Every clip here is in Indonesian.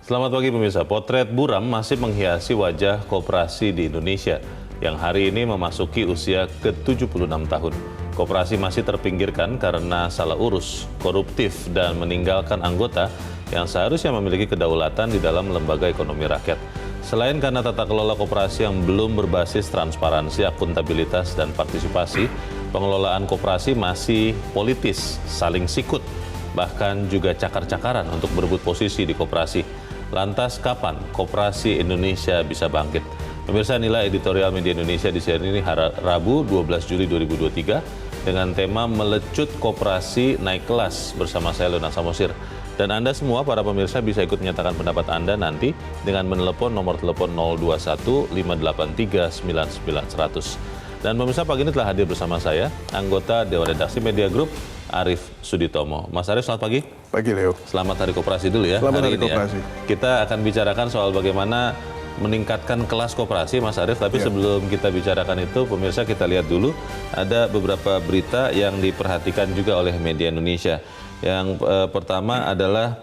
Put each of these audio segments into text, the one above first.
Selamat pagi pemirsa, potret buram masih menghiasi wajah koperasi di Indonesia yang hari ini memasuki usia ke-76 tahun. Koperasi masih terpinggirkan karena salah urus, koruptif, dan meninggalkan anggota yang seharusnya memiliki kedaulatan di dalam lembaga ekonomi rakyat. Selain karena tata kelola koperasi yang belum berbasis transparansi, akuntabilitas, dan partisipasi, pengelolaan koperasi masih politis, saling sikut, bahkan juga cakar-cakaran untuk berebut posisi di koperasi. Lantas kapan koperasi Indonesia bisa bangkit? Pemirsa, inilah editorial Media Indonesia di siang ini Rabu 12 Juli 2023 dengan tema Melecut Koperasi Naik Kelas bersama saya Leonard Samosir. Dan Anda semua para pemirsa bisa ikut menyatakan pendapat Anda nanti dengan menelepon nomor telepon 021 583 99 100. Dan pemirsa, pagi ini telah hadir bersama saya anggota Dewan Redaksi Media Group Arief Suditomo. Mas Arief, selamat pagi. Pagi, Leo. Selamat Hari Koperasi dulu ya. Selamat Hari ini Koperasi. Ya. Kita akan bicarakan soal bagaimana meningkatkan kelas koperasi, Mas Arief. Tapi sebelum kita bicarakan itu, pemirsa, kita lihat dulu ada beberapa berita yang diperhatikan juga oleh media Indonesia. Yang pertama adalah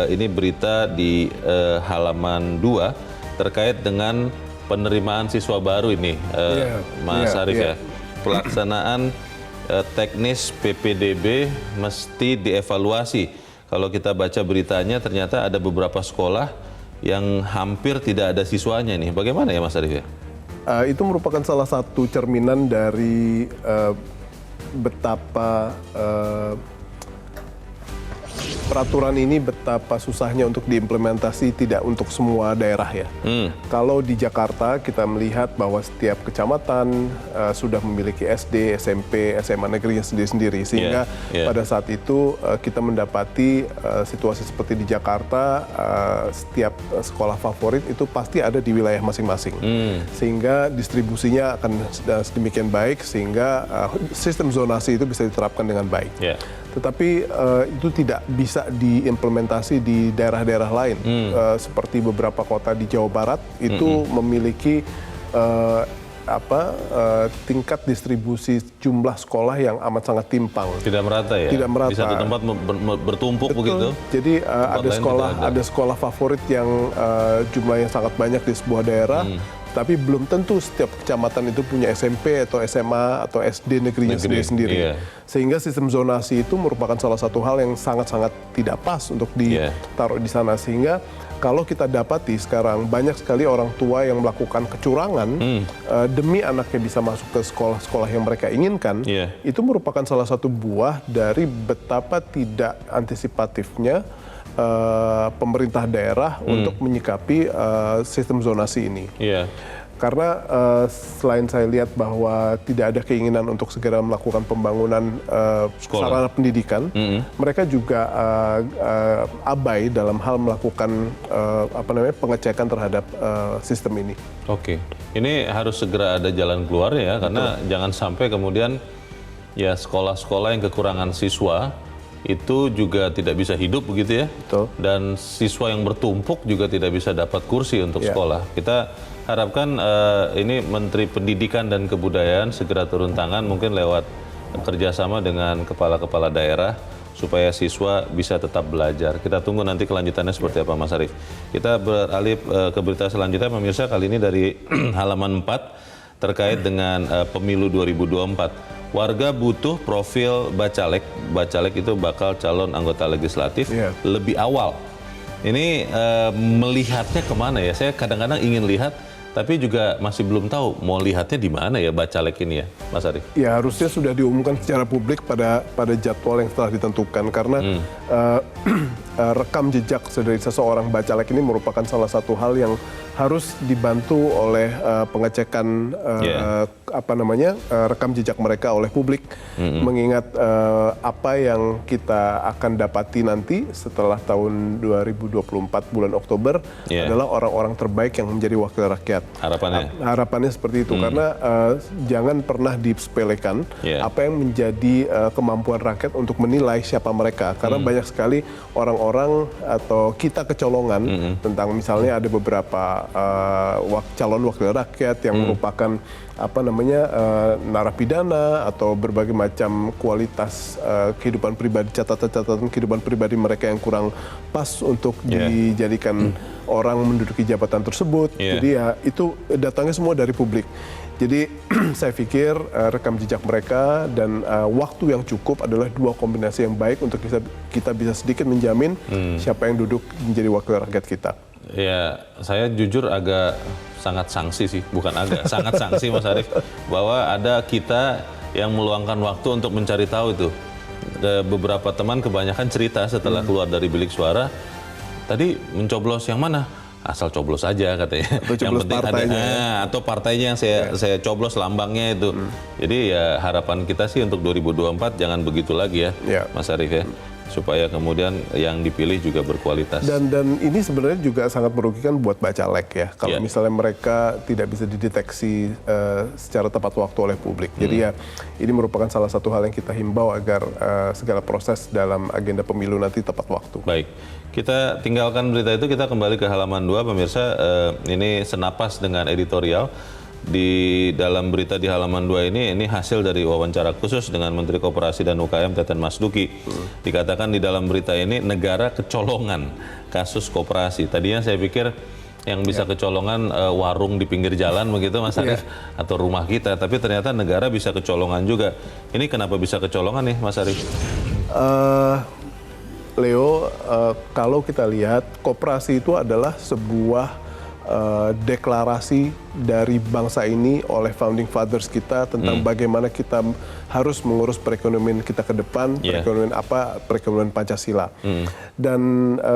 ini berita di halaman 2 terkait dengan penerimaan siswa baru ini, Mas Arief ya. Pelaksanaan teknis PPDB mesti dievaluasi. Kalau kita baca beritanya ternyata ada beberapa sekolah yang hampir tidak ada siswanya ini. Bagaimana ya Mas Arief ya? Itu merupakan salah satu cerminan dari betapa peraturan ini betapa susahnya untuk diimplementasi, tidak untuk semua daerah ya. Kalau di Jakarta kita melihat bahwa setiap kecamatan sudah memiliki SD, SMP, SMA negerinya sendiri-sendiri. Sehingga pada saat itu kita mendapati situasi seperti di Jakarta, setiap sekolah favorit itu pasti ada di wilayah masing-masing. Sehingga distribusinya akan sedemikian baik, sehingga sistem zonasi itu bisa diterapkan dengan baik. Tetapi itu tidak bisa diimplementasi di daerah-daerah lain. Seperti beberapa kota di Jawa Barat itu memiliki tingkat distribusi jumlah sekolah yang amat sangat timpang. Tidak merata ya? Tidak merata. Di satu tempat bertumpuk. Betul. Begitu? Jadi ada sekolah favorit yang jumlahnya sangat banyak di sebuah daerah. Tapi belum tentu setiap kecamatan itu punya SMP atau SMA atau SD negerinya sendiri-sendiri. Sehingga sistem zonasi itu merupakan salah satu hal yang sangat-sangat tidak pas untuk ditaruh di sana. Sehingga kalau kita dapati sekarang banyak sekali orang tua yang melakukan kecurangan demi anaknya bisa masuk ke sekolah-sekolah yang mereka inginkan, itu merupakan salah satu buah dari betapa tidak antisipatifnya pemerintah daerah untuk menyikapi sistem zonasi ini. Karena selain saya lihat bahwa tidak ada keinginan untuk segera melakukan pembangunan sarana pendidikan, mereka juga abai dalam hal melakukan pengecekan terhadap sistem ini. Oke, ini harus segera ada jalan keluar ya, karena jangan sampai kemudian ya sekolah-sekolah yang kekurangan siswa itu juga tidak bisa hidup begitu ya. Dan siswa yang bertumpuk juga tidak bisa dapat kursi untuk sekolah. Kita harapkan ini Menteri Pendidikan dan Kebudayaan segera turun tangan, mungkin lewat kerjasama dengan kepala-kepala daerah supaya siswa bisa tetap belajar. Kita tunggu nanti kelanjutannya seperti apa Mas Arief. Kita beralih ke berita selanjutnya pemirsa, kali ini dari halaman 4 terkait dengan pemilu 2024. Warga butuh profil bacalek. Bacalek itu bakal calon anggota legislatif lebih awal. Ini melihatnya kemana ya? Saya kadang-kadang ingin lihat, tapi juga masih belum tahu mau lihatnya di mana ya bacalek ini ya, Mas Arief? Ya harusnya sudah diumumkan secara publik pada jadwal yang setelah ditentukan, karena rekam jejak dari seseorang bacalek ini merupakan salah satu hal yang harus dibantu oleh pengecekan rekam jejak mereka oleh publik, mengingat apa yang kita akan dapati nanti setelah tahun 2024 bulan Oktober adalah orang-orang terbaik yang menjadi wakil rakyat. Harapannya seperti itu, karena jangan pernah disepelekan apa yang menjadi kemampuan rakyat untuk menilai siapa mereka, karena banyak sekali orang-orang atau kita kecolongan tentang misalnya ada beberapa calon wakil rakyat yang merupakan narapidana atau berbagai macam kualitas kehidupan pribadi, catatan-catatan kehidupan pribadi mereka yang kurang pas untuk dijadikan orang menduduki jabatan tersebut. Jadi ya itu datangnya semua dari publik. Jadi saya pikir rekam jejak mereka dan waktu yang cukup adalah dua kombinasi yang baik untuk kita bisa sedikit menjamin siapa yang duduk menjadi wakil rakyat kita. Ya, saya jujur agak sangat sanksi sih, bukan agak, sangat sanksi Mas Arief, bahwa ada kita yang meluangkan waktu untuk mencari tahu itu. Beberapa teman kebanyakan cerita setelah keluar dari bilik suara, tadi mencoblos yang mana? Asal coblos aja katanya. Atau yang penting partainya, ada atau partainya yang saya coblos lambangnya itu. Jadi ya harapan kita sih untuk 2024 jangan begitu lagi ya, Mas Arief ya. Supaya kemudian yang dipilih juga berkualitas. Dan ini sebenarnya juga sangat merugikan buat bacalek ya. Kalau misalnya mereka tidak bisa dideteksi secara tepat waktu oleh publik. Jadi ya ini merupakan salah satu hal yang kita himbau agar segala proses dalam agenda pemilu nanti tepat waktu. Baik, kita tinggalkan berita itu, kita kembali ke halaman 2 pemirsa. Ini senapas dengan editorial. Di dalam berita di halaman 2 ini hasil dari wawancara khusus dengan Menteri Koperasi dan UKM Teten Mas Duki. Dikatakan di dalam berita ini negara kecolongan kasus koperasi. Tadinya saya pikir yang bisa kecolongan warung di pinggir jalan begitu Mas Arief, atau rumah kita, tapi ternyata negara bisa kecolongan juga. Ini kenapa bisa kecolongan nih Mas Arief? Leo, kalau kita lihat koperasi itu adalah sebuah deklarasi dari bangsa ini oleh founding fathers kita tentang bagaimana kita harus mengurus perekonomian kita ke depan, perekonomian Pancasila. Dan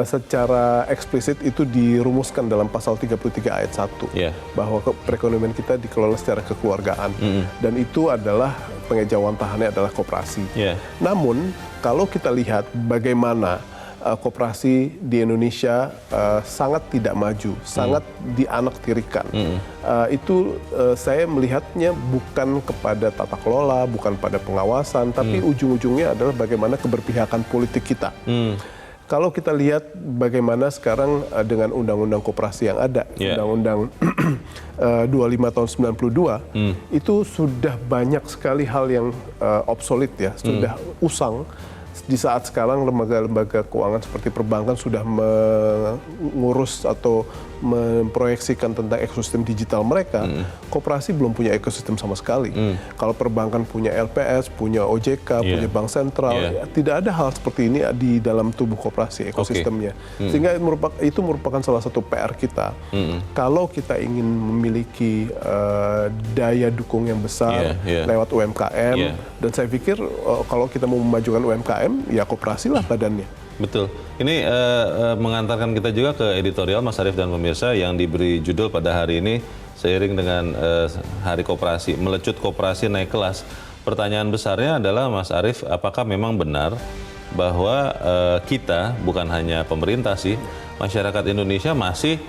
secara eksplisit itu dirumuskan dalam pasal 33 ayat 1 bahwa perekonomian kita dikelola secara kekeluargaan. Dan itu adalah pengejawantahannya adalah koperasi. Namun kalau kita lihat bagaimana koperasi di Indonesia sangat tidak maju, sangat dianaktirikan. Itu saya melihatnya bukan kepada tata kelola, bukan pada pengawasan, tapi ujung-ujungnya adalah bagaimana keberpihakan politik kita. Kalau kita lihat bagaimana sekarang dengan undang-undang koperasi yang ada, undang-undang 25 tahun 92, itu sudah banyak sekali hal yang obsolete ya, sudah usang. Di saat sekarang lembaga-lembaga keuangan seperti perbankan sudah mengurus atau memproyeksikan tentang ekosistem digital mereka, koperasi belum punya ekosistem sama sekali. Kalau perbankan punya LPS, punya OJK, punya bank sentral, tidak ada hal seperti ini di dalam tubuh koperasi ekosistemnya. Sehingga itu merupakan salah satu PR kita. Kalau kita ingin memiliki daya dukung yang besar lewat UMKM, dan saya pikir kalau kita mau memajukan UMKM, ya koperasi lah badannya. Betul. Ini mengantarkan kita juga ke editorial Mas Arief dan pemirsa yang diberi judul pada hari ini seiring dengan Hari Koperasi, melecut koperasi naik kelas. Pertanyaan besarnya adalah Mas Arief, apakah memang benar bahwa kita, bukan hanya pemerintah sih, masyarakat Indonesia masih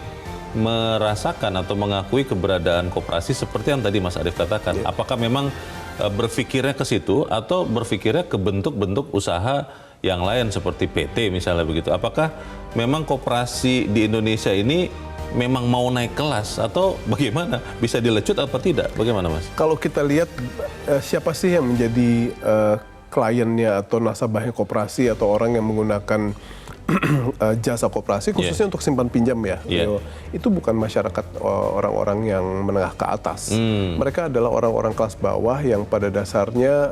merasakan atau mengakui keberadaan koperasi seperti yang tadi Mas Arief katakan? Apakah memang berpikirnya ke situ atau berpikirnya ke bentuk-bentuk usaha yang lain seperti PT misalnya begitu? Apakah memang koperasi di Indonesia ini memang mau naik kelas atau bagaimana? Bisa dilecut apa tidak? Bagaimana Mas? Kalau kita lihat siapa sih yang menjadi kliennya atau nasabahnya koperasi atau orang yang menggunakan jasa koperasi khususnya untuk simpan pinjam ya, itu bukan masyarakat orang-orang yang menengah ke atas. Mereka adalah orang-orang kelas bawah yang pada dasarnya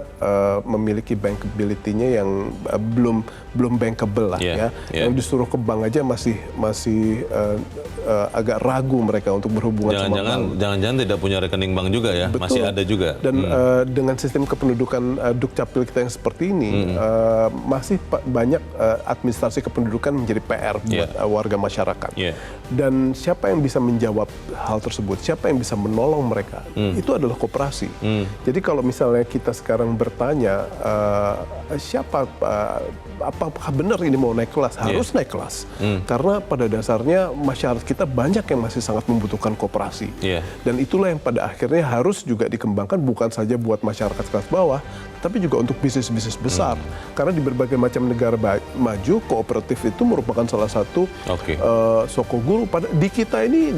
memiliki bankability-nya yang belum bankable lah yang disuruh ke bank aja masih agak ragu mereka untuk berhubungan sama bank. Jangan-jangan tidak punya rekening bank juga ya? Betul. Masih ada juga. Dan dengan sistem kependudukan Dukcapil kita yang seperti ini, masih banyak administrasi kependudukan menjadi PR buat warga masyarakat. Dan siapa yang bisa menjawab hal tersebut, siapa yang bisa menolong mereka, itu adalah koperasi. Jadi kalau misalnya kita sekarang bertanya, apakah benar ini mau naik kelas? Harus naik kelas. Karena pada dasarnya masyarakat kita banyak yang masih sangat membutuhkan koperasi. Dan itulah yang pada akhirnya harus juga dikembangkan bukan saja buat masyarakat kelas bawah, tapi juga untuk bisnis-bisnis besar. Karena di berbagai macam negara maju, kooperatif itu merupakan salah satu sokoguru. Di kita ini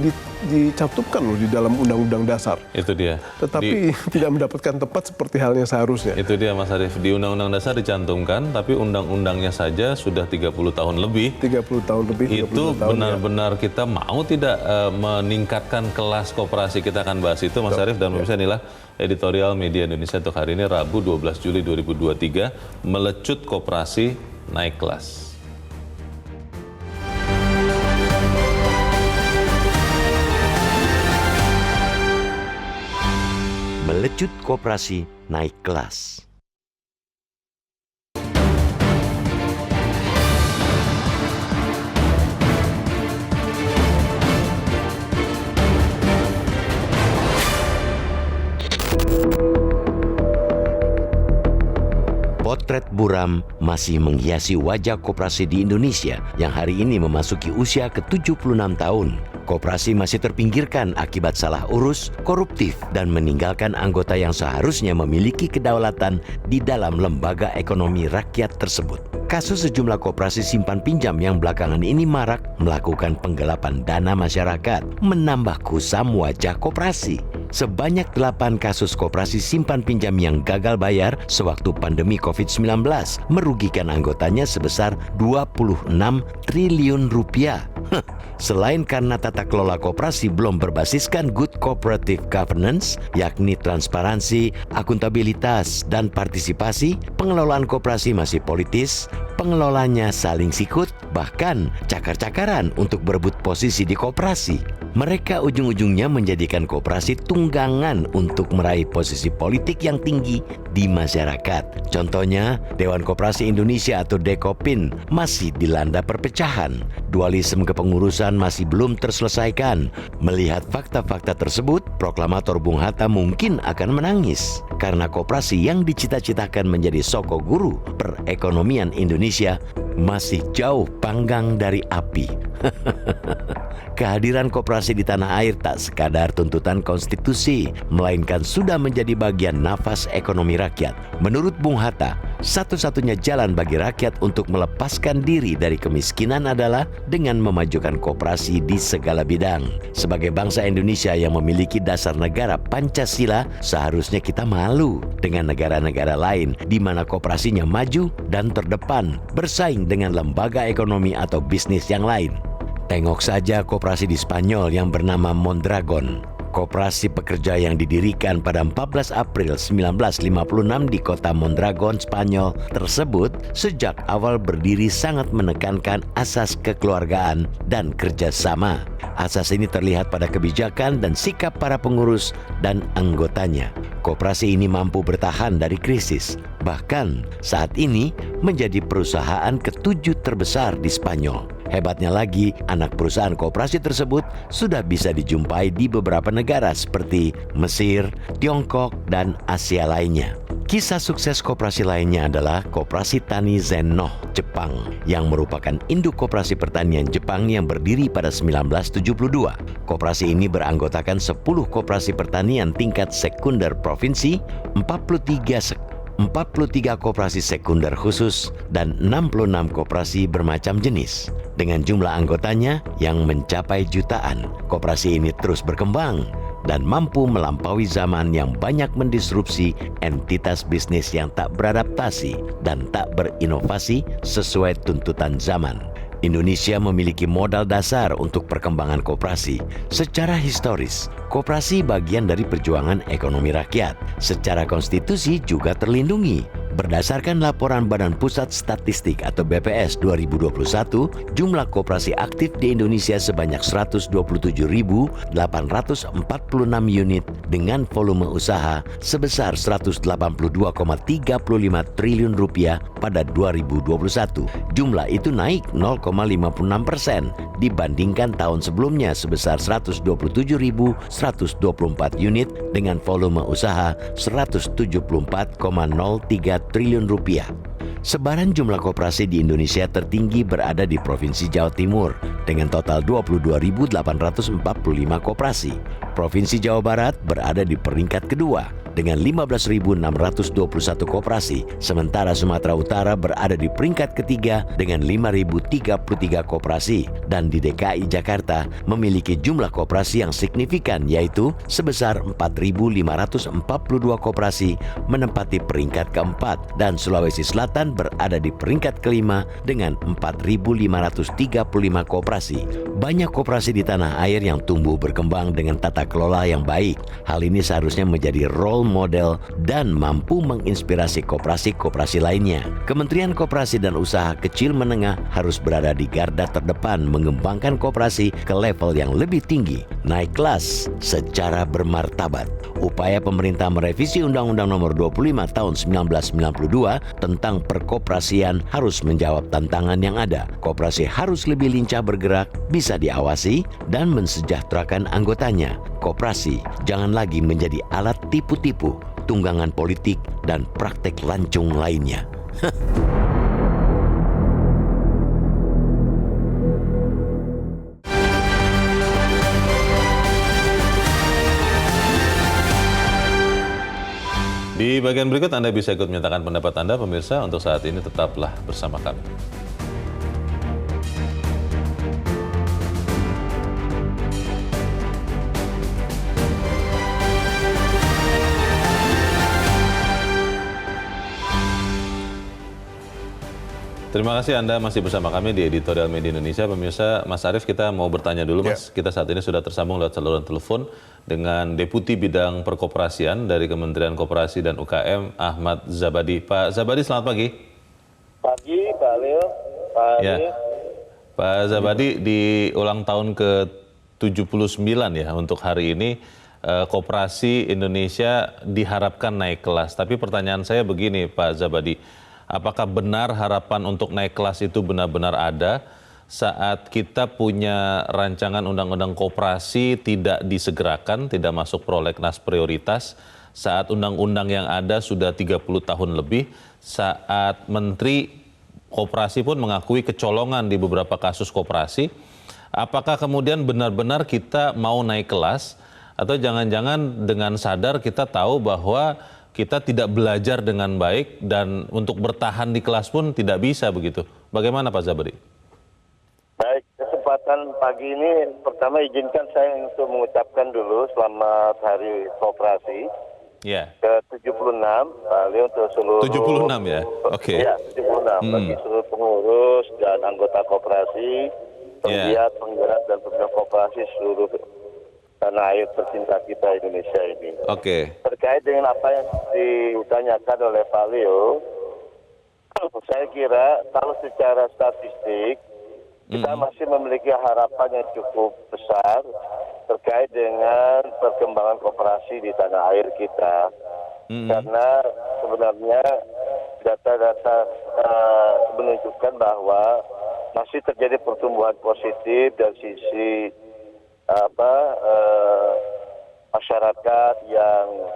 dicantumkan loh di dalam Undang-Undang Dasar. Itu dia. Tetapi tidak mendapatkan tempat seperti halnya seharusnya. Itu dia Mas Arief, di Undang-Undang Dasar dicantumkan, tapi undang-undangnya saja sudah 30 tahun lebih. 30 tahun lebih. Itu benar-benar kita mau tidak meningkatkan kelas koperasi. Kita akan bahas itu Mas Arief, dan pemirsa inilah editorial Media Indonesia untuk hari ini Rabu 12 Juli 2023, melecut koperasi naik kelas. Melecut koperasi naik kelas. Potret buram masih menghiasi wajah koperasi di Indonesia yang hari ini memasuki usia ke-76 tahun. Koperasi masih terpinggirkan akibat salah urus, koruptif, dan meninggalkan anggota yang seharusnya memiliki kedaulatan di dalam lembaga ekonomi rakyat tersebut. Kasus sejumlah koperasi simpan pinjam yang belakangan ini marak melakukan penggelapan dana masyarakat menambah kusam wajah koperasi. Sebanyak 8 kasus koperasi simpan pinjam yang gagal bayar sewaktu pandemi COVID-19 merugikan anggotanya sebesar 26 triliun rupiah. Selain karena tata kelola koperasi belum berbasiskan good cooperative governance, yakni transparansi, akuntabilitas, dan partisipasi, pengelolaan koperasi masih politis, pengelolanya saling sikut, bahkan cakar-cakaran untuk berebut posisi di koperasi. Mereka ujung-ujungnya menjadikan koperasi tunggangan untuk meraih posisi politik yang tinggi di masyarakat. Contohnya, Dewan Koperasi Indonesia atau Dekopin masih dilanda perpecahan. Dualisme kepengurusan masih belum terselesaikan. Melihat fakta-fakta tersebut, proklamator Bung Hatta mungkin akan menangis. Karena koperasi yang dicita-citakan menjadi soko guru perekonomian Indonesia masih jauh panggang dari api. Kehadiran koperasi di tanah air tak sekadar tuntutan konstitusi, melainkan sudah menjadi bagian nafas ekonomi rakyat. Menurut Bung Hatta, satu-satunya jalan bagi rakyat untuk melepaskan diri dari kemiskinan adalah dengan memajukan koperasi di segala bidang. Sebagai bangsa Indonesia yang memiliki dasar negara Pancasila, seharusnya kita malu dengan negara-negara lain di mana koperasinya maju dan terdepan, bersaing dengan lembaga ekonomi atau bisnis yang lain. Tengok saja koperasi di Spanyol yang bernama Mondragon. Koperasi pekerja yang didirikan pada 14 April 1956 di kota Mondragon, Spanyol tersebut sejak awal berdiri sangat menekankan asas kekeluargaan dan kerjasama. Asas ini terlihat pada kebijakan dan sikap para pengurus dan anggotanya. Koperasi ini mampu bertahan dari krisis. Bahkan saat ini menjadi perusahaan ke-7 terbesar di Spanyol. Hebatnya lagi, anak perusahaan koperasi tersebut sudah bisa dijumpai di beberapa negara seperti Mesir, Tiongkok, dan Asia lainnya. Kisah sukses koperasi lainnya adalah Koperasi Tani Zen-no, Jepang, yang merupakan induk koperasi pertanian Jepang yang berdiri pada 1972. Koperasi ini beranggotakan 10 koperasi pertanian tingkat sekunder provinsi, 43 koperasi sekunder khusus, dan 66 koperasi bermacam jenis. Dengan jumlah anggotanya yang mencapai jutaan, koperasi ini terus berkembang dan mampu melampaui zaman yang banyak mendisrupsi entitas bisnis yang tak beradaptasi dan tak berinovasi sesuai tuntutan zaman. Indonesia memiliki modal dasar untuk perkembangan koperasi. Secara historis, koperasi bagian dari perjuangan ekonomi rakyat. Secara konstitusi juga terlindungi. Berdasarkan laporan Badan Pusat Statistik atau BPS 2021, jumlah koperasi aktif di Indonesia sebanyak 127.846 unit dengan volume usaha sebesar 182,35 triliun rupiah pada 2021. Jumlah itu naik 0,56% dibandingkan tahun sebelumnya sebesar 127.124 unit dengan volume usaha 174,03 triliun rupiah. Sebaran jumlah koperasi di Indonesia tertinggi berada di Provinsi Jawa Timur dengan total 22.845 koperasi. Provinsi Jawa Barat berada di peringkat kedua dengan 15.621 koperasi, sementara Sumatera Utara berada di peringkat ketiga dengan 5.033 koperasi, dan di DKI Jakarta memiliki jumlah koperasi yang signifikan yaitu sebesar 4.542 koperasi menempati peringkat keempat, dan Sulawesi Selatan berada di peringkat kelima dengan 4.535 koperasi. Banyak koperasi di tanah air yang tumbuh berkembang dengan tata kelola yang baik. Hal ini seharusnya menjadi role model dan mampu menginspirasi koperasi-koperasi lainnya. Kementerian Koperasi dan Usaha Kecil Menengah harus berada di garda terdepan mengembangkan koperasi ke level yang lebih tinggi, naik kelas secara bermartabat. Upaya pemerintah merevisi Undang-Undang Nomor 25 Tahun 1992 tentang perkoperasian harus menjawab tantangan yang ada. Koperasi harus lebih lincah bergerak, bisa diawasi, dan mensejahterakan anggotanya. Koperasi jangan lagi menjadi alat tipu-tipu, tunggangan politik, dan praktek lancung lainnya. Di bagian berikut Anda bisa ikut menyatakan pendapat Anda, pemirsa. Untuk saat ini tetaplah bersama kami. Terima kasih Anda masih bersama kami di Editorial Media Indonesia. Pemirsa, Mas Arief, kita mau bertanya dulu, Mas. Kita saat ini sudah tersambung lewat saluran telepon dengan Deputi Bidang Perkoperasian dari Kementerian Koperasi dan UKM, Ahmad Zabadi. Pak Zabadi, selamat pagi. Pagi, Pak Leo. Pak Ya. Pak Zabadi, di ulang tahun ke-79 ya untuk hari ini, Koperasi Indonesia diharapkan naik kelas. Tapi pertanyaan saya begini, Pak Zabadi. Apakah benar harapan untuk naik kelas itu benar-benar ada saat kita punya rancangan undang-undang koperasi tidak disegerakan, tidak masuk prolegnas prioritas, saat undang-undang yang ada sudah 30 tahun lebih, saat Menteri Koperasi pun mengakui kecolongan di beberapa kasus koperasi, apakah kemudian benar-benar kita mau naik kelas atau jangan-jangan dengan sadar kita tahu bahwa kita tidak belajar dengan baik dan untuk bertahan di kelas pun tidak bisa begitu. Bagaimana Pak Zabadi? Baik, kesempatan pagi ini pertama izinkan saya untuk mengucapkan dulu selamat Hari Koperasi Ya. ke-76, Pak Leo, untuk seluruh 76 ya? Oke. Ya, 76 bagi seluruh pengurus dan anggota koperasi, penggiat, penggerak dan pembina koperasi seluruh tanah air tercinta kita Indonesia ini. Oke. Terkait dengan apa yang ditanyakan oleh Pak Leo, saya kira kalau secara statistik kita masih memiliki harapan yang cukup besar terkait dengan perkembangan koperasi di tanah air kita. Karena sebenarnya data-data menunjukkan bahwa masih terjadi pertumbuhan positif dari sisi masyarakat yang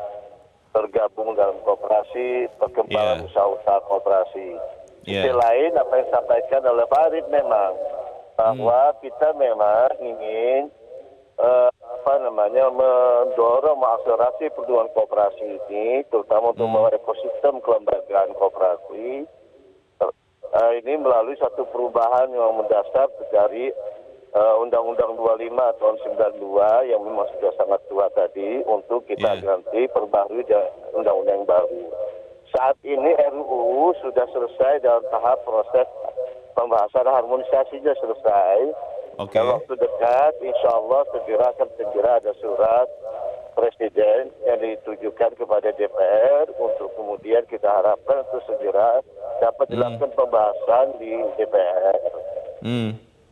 tergabung dalam koperasi, perkembangan usaha-usaha koperasi. Sisi lain apa yang disampaikan oleh Pak Arief memang bahwa kita memang ingin mendorong mengakselerasi pertumbuhan koperasi ini, terutama untuk membangun ekosistem kelembagaan koperasi. Ini melalui satu perubahan yang mendasar dari Undang-Undang 25 tahun 92 yang memang sudah sangat tua tadi untuk kita ganti perbarui undang-undang yang baru. Saat ini RUU sudah selesai dalam tahap proses pembahasan harmonisasinya selesai. Dalam waktu dekat, insya Allah segera ada surat Presiden yang ditujukan kepada DPR untuk kemudian kita harapkan untuk segera dapat dilakukan pembahasan di DPR.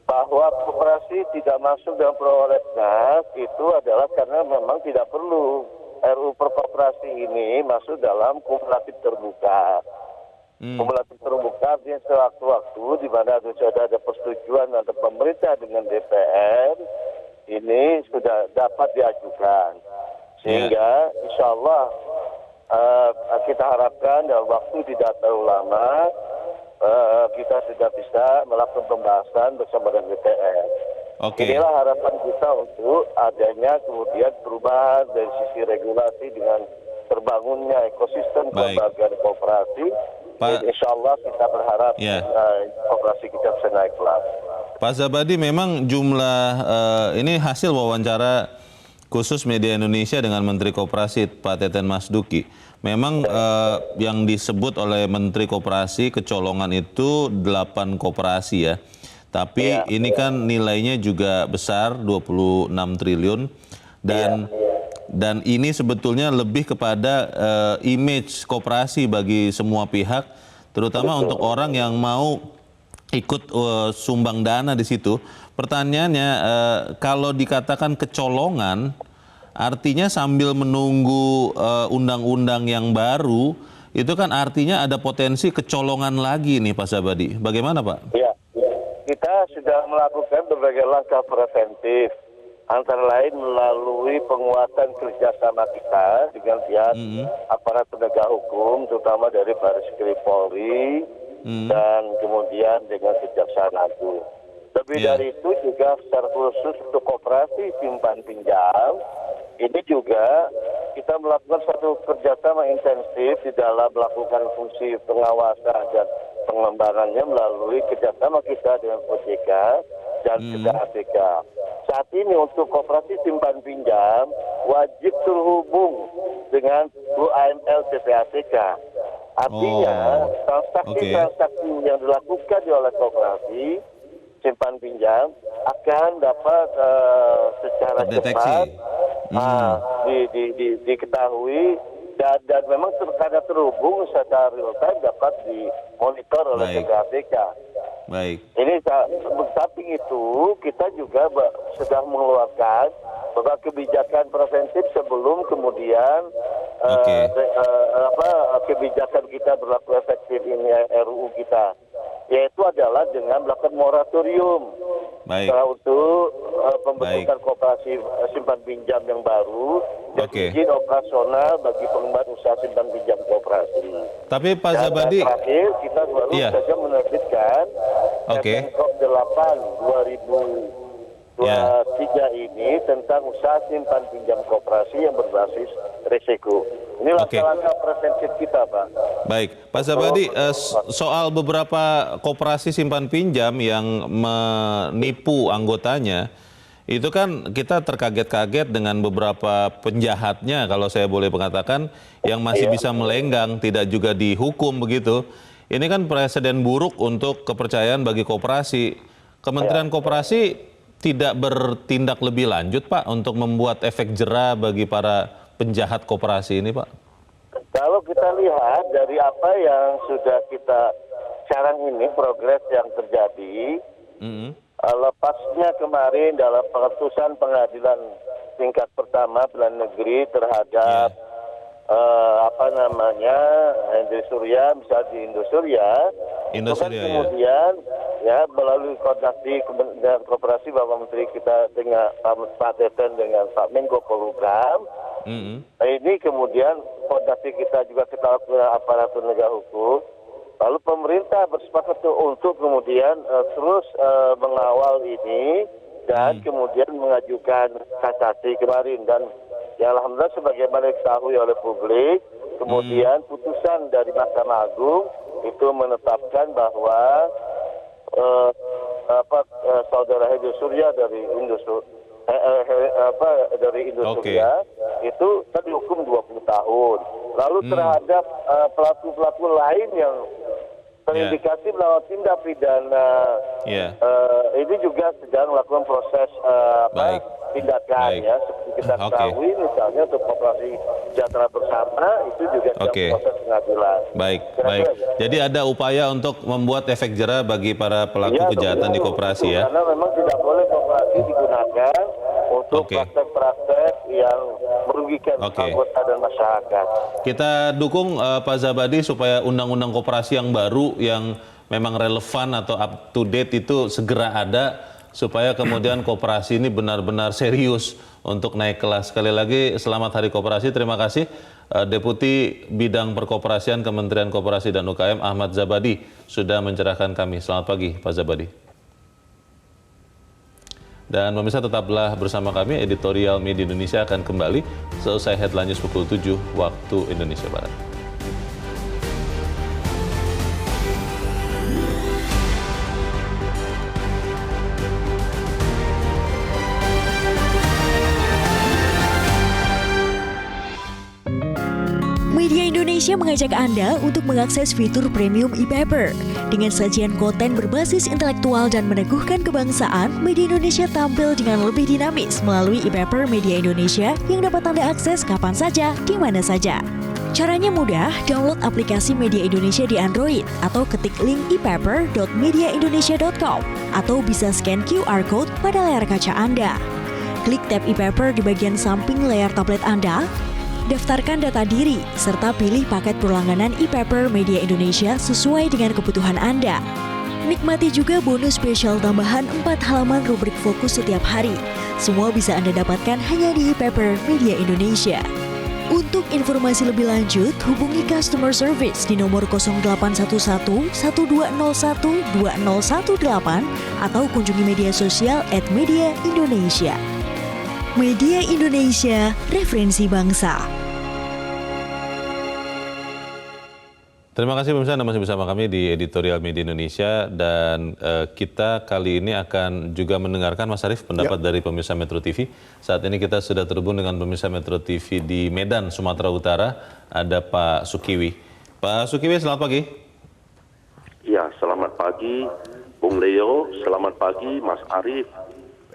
Bahwa koperasi tidak masuk dalam prolegnas itu adalah karena memang tidak perlu RUU Perkoperasi ini masuk dalam kumulatif terbuka. Kumulatif terbuka artinya sewaktu-waktu di mana sudah ada persetujuan antara pemerintah dengan DPR ini sudah dapat diajukan. Sehingga insya Allah kita harapkan dalam waktu tidak terlalu lama kita sudah bisa melakukan pembahasan bersama dengan DPR. Inilah harapan kita untuk adanya kemudian perubahan dari sisi regulasi dengan terbangunnya ekosistem Baik. kelembagaan koperasi, Pak- insya Allah kita berharap Ya. koperasi kita bisa naik kelas. Pak Zabadi, memang jumlah ini hasil wawancara khusus Media Indonesia dengan Menteri Koperasi Pak Teten Masduki. Memang yang disebut oleh Menteri Koperasi kecolongan itu 8 koperasi ya. Tapi ini kan nilainya juga besar, 26 triliun. Dan ini sebetulnya lebih kepada image koperasi bagi semua pihak, terutama untuk orang yang mau ikut sumbang dana di situ. Pertanyaannya, kalau dikatakan kecolongan, artinya sambil menunggu undang-undang yang baru, itu kan artinya ada potensi kecolongan lagi nih Pak Zabadi. Bagaimana Pak? Ya, kita sudah melakukan berbagai langkah preventif, antara lain melalui penguatan kerjasama kita dengan pihak aparat penegak hukum, terutama dari Baris Krim Polri, dan kemudian dengan Kejaksaan Agung. Lebih dari itu juga secara khusus untuk koperasi simpan pinjam, ini juga kita melakukan satu kerjasama intensif di dalam melakukan fungsi pengawasan dan pengembangannya melalui kerjasama kita dengan OJK dan PPATK. Saat ini untuk koperasi simpan pinjam wajib terhubung dengan UAML PPATK. Artinya transaksi-transaksi yang dilakukan oleh koperasi simpan pinjam akan dapat secara cepat diketahui dan memang karena terhubung secara real time dapat dimonitor oleh PPATK. Baik. Ini samping itu kita juga sedang mengeluarkan beberapa kebijakan preventif sebelum kemudian kebijakan kita berlaku efektif ini RUU kita, yaitu adalah dengan melakukan moratorium untuk pembentukan koperasi simpan pinjam yang baru dan izin operasional bagi pengembangan usaha simpan pinjam koperasi. Tapi Pak Zabadi, dan terakhir kita baru saja menerbitkan Permenkop 8/2023 ini tentang usaha simpan pinjam koperasi yang berbasis risiko. Ini langkah-langkah preventif kita, Pak. Baik, Pak Zabadi, soal beberapa koperasi simpan pinjam yang menipu anggotanya, itu kan kita terkaget-kaget dengan beberapa penjahatnya, kalau saya boleh mengatakan, yang masih bisa melenggang, tidak juga dihukum begitu. Ini kan presiden buruk untuk kepercayaan bagi koperasi. Kementerian Koperasi tidak bertindak lebih lanjut, Pak, untuk membuat efek jera bagi para penjahat koperasi ini, Pak? Kalau kita lihat dari apa yang sudah kita sekarang ini, progres yang terjadi, lepasnya kemarin dalam putusan pengadilan tingkat pertama pengadilan negeri terhadap Indosurya, misalnya di Indosurya, itu kan kemudian melalui koordinasi dengan koperasi Bapak Menteri kita dengan Pak Teten dengan Pak Menko Polhukam, ini kemudian koordinasi kita juga kita lakukan aparat penegak hukum. Lalu pemerintah bersepakat untuk kemudian terus mengawal ini dan kemudian mengajukan kasasi kemarin, dan ya alhamdulillah sebagaimana diketahui oleh publik, kemudian putusan dari Mahkamah Agung itu menetapkan bahwa saudara Hedi Surya dari Indosurya itu dihukum 20 tahun. Lalu terhadap pelaku-pelaku lain yang terindikasi melakukan tindak pidana, ini juga sedang melakukan proses tindakan ya. Seperti kita ketahui misalnya untuk koperasi sejahtera bersama itu juga sedang proses pengadilan. Baik. Jadi ada upaya untuk membuat efek jera bagi para pelaku kejahatan di koperasi ya? Karena memang tidak boleh koperasi digunakan untuk praktek-praktek yang merugikan anggota dan masyarakat. Kita dukung Pak Zabadi supaya undang-undang koperasi yang baru yang memang relevan atau up to date itu segera ada, supaya kemudian koperasi ini benar-benar serius untuk naik kelas. Sekali lagi selamat Hari Koperasi, terima kasih Deputi Bidang Perkoperasian Kementerian Koperasi dan UKM Ahmad Zabadi sudah mencerahkan kami. Selamat pagi Pak Zabadi. Dan pemirsa tetaplah bersama kami, Editorial Media Indonesia akan kembali selesai headline news pukul 7 waktu Indonesia Barat. Media Indonesia mengajak Anda untuk mengakses fitur premium e-paper. Dengan sajian konten berbasis intelektual dan meneguhkan kebangsaan, Media Indonesia tampil dengan lebih dinamis melalui e-paper Media Indonesia yang dapat Anda akses kapan saja, di mana saja. Caranya mudah, download aplikasi Media Indonesia di Android atau ketik link e-paper.mediaindonesia.com atau bisa scan QR Code pada layar kaca Anda. Klik tab e-paper di bagian samping layar tablet Anda, daftarkan data diri, serta pilih paket berlangganan e-paper Media Indonesia sesuai dengan kebutuhan Anda. Nikmati juga bonus spesial tambahan 4 halaman rubrik fokus setiap hari. Semua bisa Anda dapatkan hanya di e-paper Media Indonesia. Untuk informasi lebih lanjut, hubungi customer service di nomor 0811 1201 2018 atau kunjungi media sosial @mediaindonesia. Media Indonesia, referensi bangsa. Terima kasih pemirsa, Anda masih bersama kami di Editorial Media Indonesia dan kita kali ini akan juga mendengarkan Mas Arief pendapat dari pemirsa Metro TV. Saat ini kita sudah terhubung dengan pemirsa Metro TV di Medan, Sumatera Utara, ada Pak Sukiwi. Pak Sukiwi, selamat pagi. Ya, selamat pagi Bung Leo, selamat pagi Mas Arief.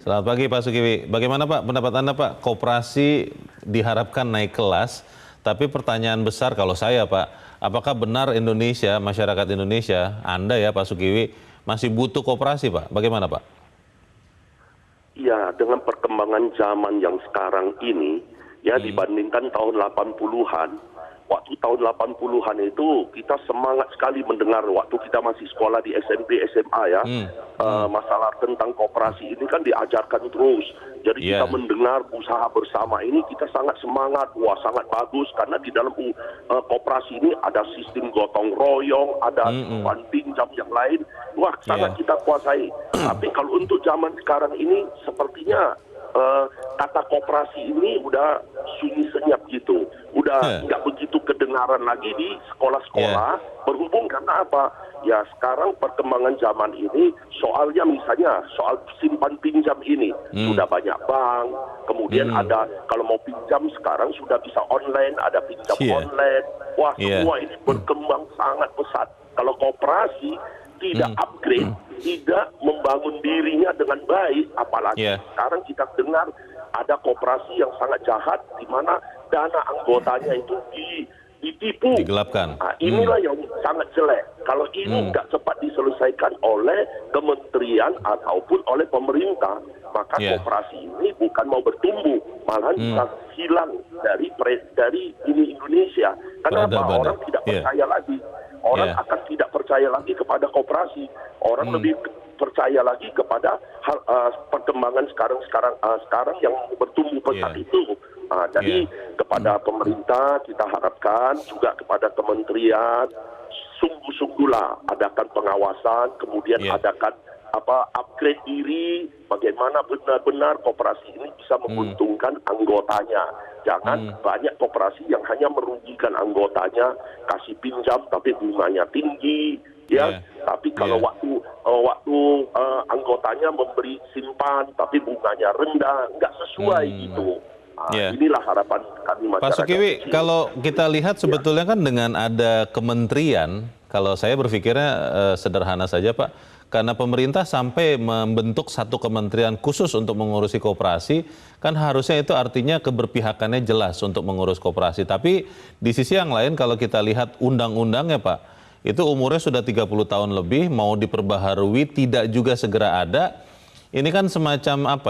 Selamat pagi Pak Sukiwi. Bagaimana Pak pendapat Anda Pak? Koperasi diharapkan naik kelas, tapi pertanyaan besar kalau saya Pak, apakah benar Indonesia, masyarakat Indonesia, Anda ya Pak Sukiwi, masih butuh koperasi Pak? Bagaimana Pak? Ya, dengan perkembangan zaman yang sekarang ini, ya dibandingkan tahun 80-an, waktu tahun 80-an itu kita semangat sekali mendengar waktu kita masih sekolah di SMP, SMA ya. Masalah tentang koperasi ini kan diajarkan terus. Jadi kita mendengar usaha bersama ini kita sangat semangat. Wah, sangat bagus karena di dalam koperasi ini ada sistem gotong royong, ada simpan pinjam yang lain. Wah, sangat kita kuasai. Tapi kalau untuk zaman sekarang ini sepertinya kata koperasi ini udah sunyi senyap gitu, udah nggak begitu kedengaran lagi di sekolah-sekolah. Berhubung karena apa? Ya sekarang perkembangan zaman ini soalnya misalnya soal simpan pinjam ini sudah banyak bank, kemudian ada kalau mau pinjam sekarang sudah bisa online, ada pinjam online. Wah semua ini berkembang sangat pesat. Kalau koperasi tidak upgrade, tidak membangun dirinya dengan baik, apalagi sekarang kita dengar ada koperasi yang sangat jahat di mana dana anggotanya itu ditipu. Digelapkan. Nah, inilah yang sangat jelek. Kalau ini nggak cepat diselesaikan oleh kementerian ataupun oleh pemerintah, maka koperasi ini bukan mau bertumbuh, malah bisa hilang dari ini Indonesia. Kenapa? Orang tidak percaya lagi. Orang akan tidak percaya lagi kepada koperasi. Orang lebih percaya lagi kepada perkembangan sekarang yang bertumbuh pesat itu. Jadi kepada pemerintah kita harapkan juga kepada kementerian sungguh-sungguhlah adakan pengawasan, kemudian adakan upgrade diri, bagaimana benar-benar koperasi ini bisa menguntungkan anggotanya. Jangan banyak koperasi yang hanya merugikan anggotanya, kasih pinjam tapi bunganya tinggi, Tapi kalau waktu anggotanya memberi simpan tapi bunganya rendah, nggak sesuai gitu. Inilah harapan kami masyarakat. Pak Sukiwi, kalau kita lihat sebetulnya kan dengan ada kementerian, kalau saya berpikirnya sederhana saja Pak, karena pemerintah sampai membentuk satu kementerian khusus untuk mengurusi koperasi, kan harusnya itu artinya keberpihakannya jelas untuk mengurus koperasi. Tapi di sisi yang lain kalau kita lihat undang-undangnya Pak, itu umurnya sudah 30 tahun lebih, mau diperbaharui tidak juga segera ada. Ini kan semacam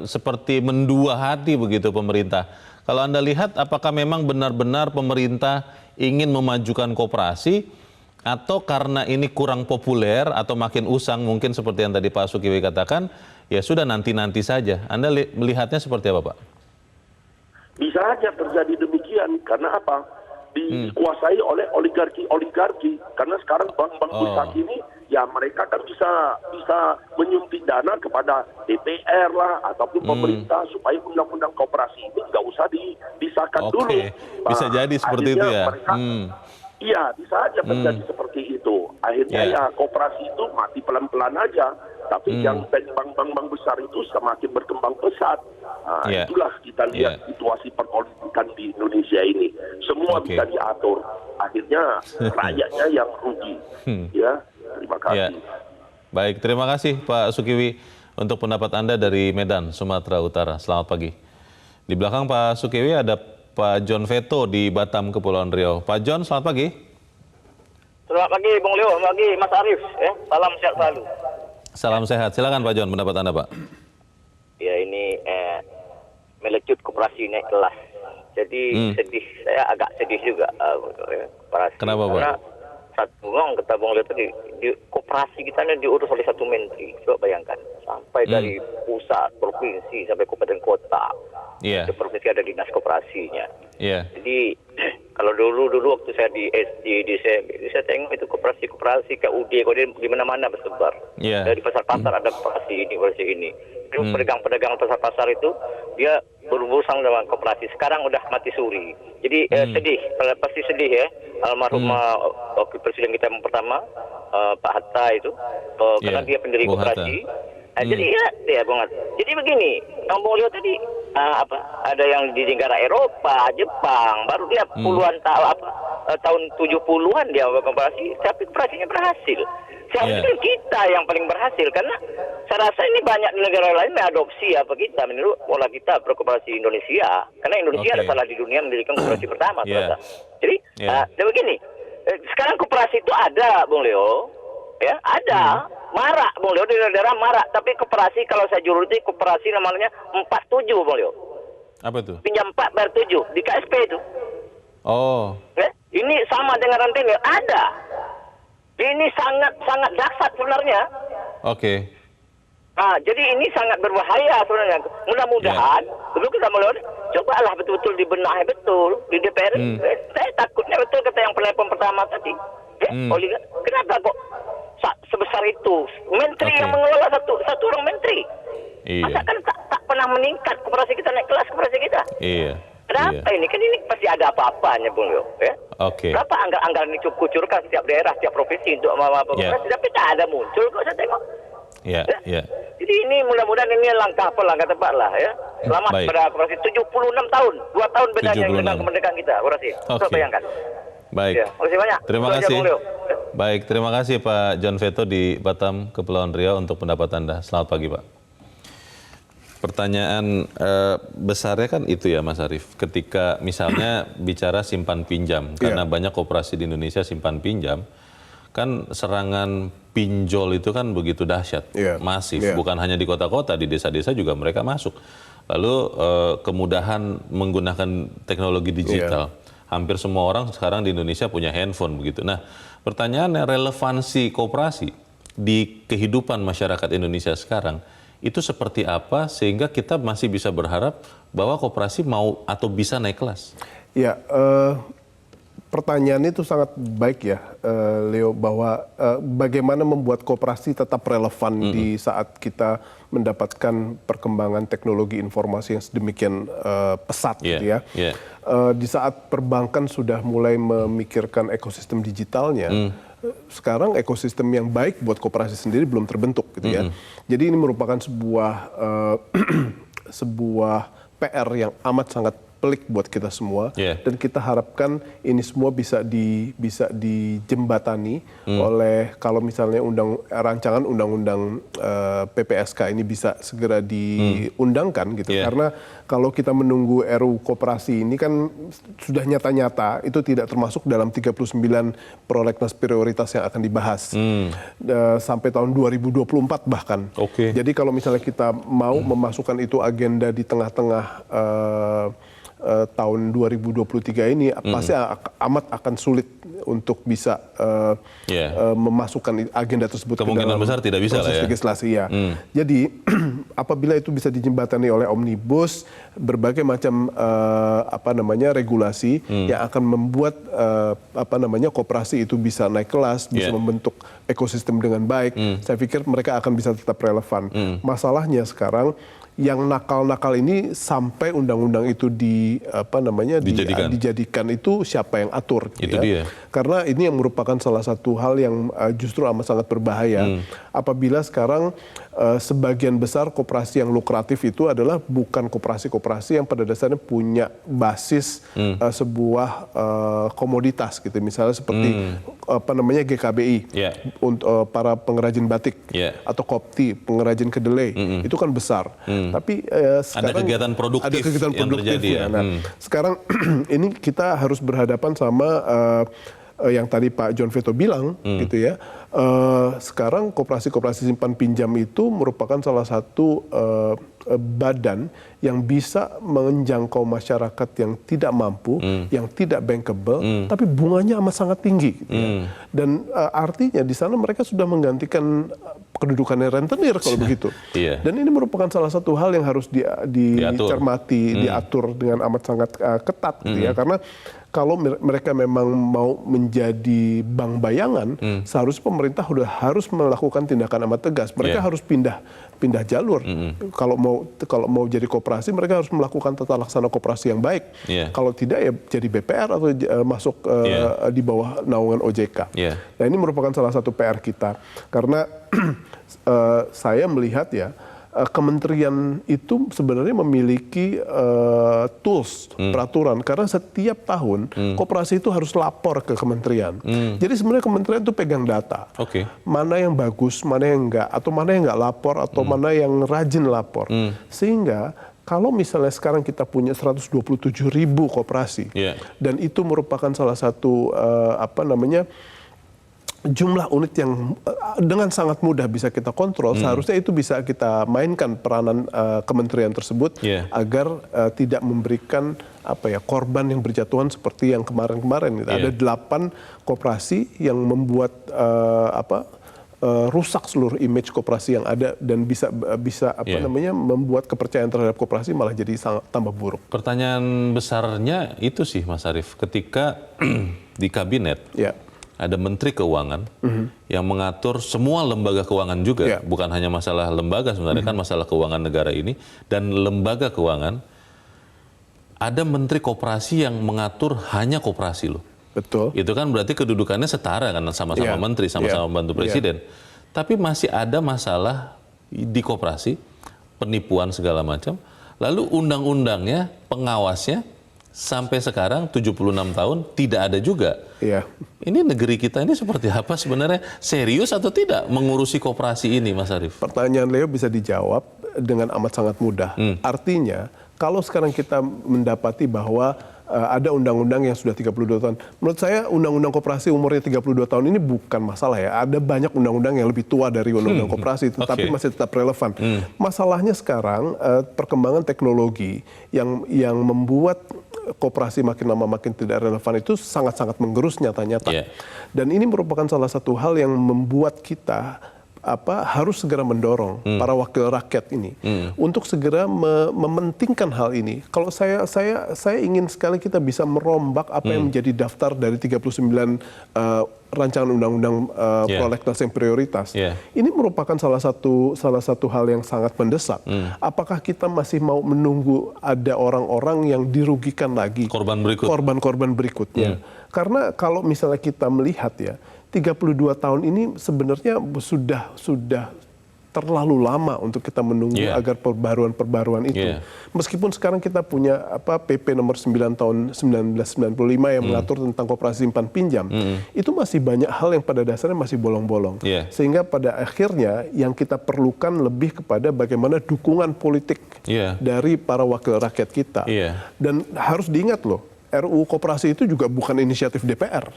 seperti mendua hati begitu pemerintah. Kalau Anda lihat apakah memang benar-benar pemerintah ingin memajukan koperasi atau karena ini kurang populer atau makin usang mungkin seperti yang tadi Pak Sukiwi katakan, ya sudah nanti-nanti saja. Anda melihatnya seperti apa Pak? Bisa aja terjadi demikian, karena apa? Dikuasai oleh oligarki. Karena sekarang bank-bank besar ini ya mereka kan bisa menyuntik dana kepada DPR lah ataupun pemerintah supaya undang-undang koperasi ini nggak usah disahkan dulu. Bisa jadi seperti itu ya. Iya, bisa aja terjadi seperti itu. Akhirnya ya koperasi itu mati pelan-pelan aja. Tapi yang bank-bank besar itu semakin berkembang pesat. Nah, itulah kita lihat situasi perpolitikan di Indonesia ini. Semua bisa diatur. Akhirnya rakyatnya yang rugi. Ya, terima kasih. Baik, terima kasih Pak Sukiwi untuk pendapat Anda dari Medan, Sumatera Utara. Selamat pagi. Di belakang Pak Sukiwi ada Pak John Veto di Batam, Kepulauan Riau. Pak John, selamat pagi. Selamat pagi, Bung Leo. Selamat pagi, Mas Arief. Salam sehat selalu. Salam sehat. Silakan Pak John, pendapat Anda, Pak. Ya, ini melecut koperasi naik kelas. Jadi sedih, saya agak sedih juga koperasi. Kenapa, Pak? Karena satu kata Bung Leo tadi, koperasi kita ini diurus oleh satu menteri. Coba bayangkan, sampai dari pusat, provinsi, sampai kabupaten kota. Di provinsi ada dinas koperasinya. Jadi kalau dulu waktu saya di SD, saya tengok itu koperasi ke UD, di mana-mana bersebar. Dari pasar-pasar ada koperasi ini. Pedagang-pedagang pasar-pasar itu dia berurusan dengan koperasi. Sekarang udah mati suri. Jadi sedih, pasti sedih ya. Almarhum wakil presiden kita yang pertama, Pak Hatta itu, karena dia pendiri koperasi. Jadi Bung Hatta. Jadi begini, yang Bung Leo tadi ada yang di negara Eropa, Jepang, baru dia puluhan tahun 70-an dia koperasi, tapi koperasinya berhasil. Seharusnya kita yang paling berhasil, karena saya rasa ini banyak negara lain mengadopsi kita menurut pola kita berkoperasi Indonesia, karena Indonesia ada salah di dunia mendirikan koperasi pertama. Jadi begini, sekarang koperasi itu ada, Bung Leo, ya ada. Marak, Bung Leo, di daerah marak. Tapi koperasi, kalau saya juruti, koperasi namanya 47, Bung Leo. Apa itu? Pinjam 4, bayar 7. Di KSP itu. Oh. Ini sama dengan rentenir. Ada. Ini sangat dahsyat sebenarnya. Oke. Nah, jadi ini sangat berbahaya sebenarnya. Mudah-mudahan, dulu kita melihat, cobalah betul-betul dibenahi betul. Di DPR, saya takutnya betul kata yang penelpon pertama tadi. Kenapa kok sebesar itu menteri yang mengelola satu orang menteri? Masa kan tak pernah meningkat koperasi kita, naik kelas koperasi kita? Kenapa ini? Kan ini pasti ada apa-apanya, Bung Leo. Berapa anggaran ini kucurkan setiap daerah, setiap provinsi untuk koperasi, tapi tak ada muncul kok saya tengok. Jadi ini mudah-mudahan ini langkah tepat lah ya. Selamat pada koperasi 76 tahun, 2 tahun bedanya dengan kemerdekaan kita koperasi. Coba bayangkan. Baik. Terima kasih banyak. Terima kasih. Baik, terima kasih Pak John Veto di Batam, Kepulauan Riau untuk pendapat Anda. Selamat pagi, Pak. Pertanyaan besarnya kan itu ya, Mas Arief. Ketika misalnya bicara simpan pinjam, karena banyak koperasi di Indonesia simpan pinjam, kan serangan pinjol itu kan begitu dahsyat, masif. Bukan hanya di kota-kota, di desa-desa juga mereka masuk. Lalu kemudahan menggunakan teknologi digital. Hampir semua orang sekarang di Indonesia punya handphone begitu. Nah, pertanyaannya, relevansi koperasi di kehidupan masyarakat Indonesia sekarang itu seperti apa sehingga kita masih bisa berharap bahwa koperasi mau atau bisa naik kelas? Ya, pertanyaan itu sangat baik ya, Leo, bahwa bagaimana membuat koperasi tetap relevan di saat kita mendapatkan perkembangan teknologi informasi yang sedemikian pesat gitu ya. Di saat perbankan sudah mulai memikirkan ekosistem digitalnya, sekarang ekosistem yang baik buat koperasi sendiri belum terbentuk gitu ya. Jadi ini merupakan sebuah PR yang amat sangat pelik buat kita semua, dan kita harapkan ini semua bisa dijembatani oleh, kalau misalnya rancangan undang-undang PPSK ini bisa segera diundangkan gitu. Karena kalau kita menunggu RUU Koperasi ini kan sudah nyata-nyata itu tidak termasuk dalam 39 prolegnas prioritas yang akan dibahas sampai tahun 2024 bahkan. Jadi kalau misalnya kita mau memasukkan itu agenda di tengah-tengah tahun 2023 ini pasti amat akan sulit untuk bisa memasukkan agenda tersebut kemungkinan besar tidak bisa proses legislasi ya. Jadi apabila itu bisa dijembatani oleh omnibus, berbagai macam regulasi yang akan membuat koperasi itu bisa naik kelas, bisa membentuk ekosistem dengan baik, saya pikir mereka akan bisa tetap relevan. Masalahnya sekarang yang nakal-nakal ini sampai undang-undang itu dijadikan itu siapa yang atur? Itu dia. Karena ini yang merupakan salah satu hal yang justru amat sangat berbahaya. Apabila sekarang sebagian besar koperasi yang lukratif itu adalah bukan koperasi-koperasi yang pada dasarnya punya basis sebuah komoditas gitu, misalnya seperti GKBI untuk para pengrajin batik atau Kopti pengrajin kedelai itu kan besar. Tapi sekarang ada kegiatan produktif yang terjadi ya. Nah, sekarang ini kita harus berhadapan sama yang tadi Pak John Veto bilang gitu ya. Sekarang koperasi-koperasi simpan pinjam itu merupakan salah satu badan yang bisa menjangkau masyarakat yang tidak mampu, yang tidak bankable, tapi bunganya amat sangat tinggi. Gitu ya. Dan artinya di sana mereka sudah menggantikan kedudukannya rentenir kalau begitu. Dan ini merupakan salah satu hal yang harus dicermati, diatur dengan amat sangat ketat, gitu ya. Karena kalau mereka memang mau menjadi bank bayangan, seharusnya pemerintah sudah harus melakukan tindakan amat tegas. Mereka harus pindah jalur. Kalau mau jadi koperasi, mereka harus melakukan tata laksana koperasi yang baik. Kalau tidak ya jadi BPR atau masuk di bawah naungan OJK. Nah, ini merupakan salah satu PR kita. Karena saya melihat ya, kementerian itu sebenarnya memiliki tools, peraturan, karena setiap tahun koperasi itu harus lapor ke kementerian. Jadi sebenarnya kementerian itu pegang data, mana yang bagus, mana yang enggak, atau mana yang enggak lapor, atau mana yang rajin lapor. Sehingga kalau misalnya sekarang kita punya 127.000 koperasi, dan itu merupakan salah satu jumlah unit yang dengan sangat mudah bisa kita kontrol, seharusnya itu bisa kita mainkan peranan kementerian tersebut agar tidak memberikan korban yang berjatuhan seperti yang kemarin-kemarin. Ada 8 koperasi yang membuat rusak seluruh image koperasi yang ada dan bisa membuat kepercayaan terhadap koperasi malah jadi sangat tambah buruk. Pertanyaan besarnya itu sih Mas Arief, ketika di kabinet ada Menteri Keuangan yang mengatur semua lembaga keuangan juga, bukan hanya masalah lembaga sebenarnya, kan masalah keuangan negara ini, dan lembaga keuangan, ada Menteri Koperasi yang mengatur hanya koperasi loh. Betul. Itu kan berarti kedudukannya setara kan, sama-sama menteri, sama-sama membantu presiden. Tapi masih ada masalah di koperasi, penipuan segala macam, lalu undang-undangnya, pengawasnya, sampai sekarang 76 tahun tidak ada juga. Ini negeri kita ini seperti apa sebenarnya? Serius atau tidak mengurusi koperasi ini, Mas Arief? Pertanyaan Leo bisa dijawab dengan amat sangat mudah. Artinya, kalau sekarang kita mendapati bahwa ada undang-undang yang sudah 32 tahun. Menurut saya undang-undang koperasi umurnya 32 tahun ini bukan masalah ya. Ada banyak undang-undang yang lebih tua dari undang-undang koperasi, tetapi masih tetap relevan. Masalahnya sekarang perkembangan teknologi yang membuat koperasi makin lama makin tidak relevan itu sangat-sangat menggerus nyata-nyata. Dan ini merupakan salah satu hal yang membuat kita harus segera mendorong para wakil rakyat ini untuk segera mementingkan hal ini. Kalau saya ingin sekali kita bisa merombak apa yang menjadi daftar dari 39 rancangan undang-undang prolegnas yang prioritas. Ini merupakan salah satu hal yang sangat mendesak. Apakah kita masih mau menunggu ada orang-orang yang dirugikan lagi, korban-korban berikutnya? Karena kalau misalnya kita melihat ya, 32 tahun ini sebenarnya sudah terlalu lama untuk kita menunggu agar perbaruan-perbaruan itu. Meskipun sekarang kita punya PP nomor 9 tahun 1995 yang mengatur tentang koperasi simpan pinjam, itu masih banyak hal yang pada dasarnya masih bolong-bolong. Sehingga pada akhirnya yang kita perlukan lebih kepada bagaimana dukungan politik dari para wakil rakyat kita. Dan harus diingat loh, RUU Koperasi itu juga bukan inisiatif DPR,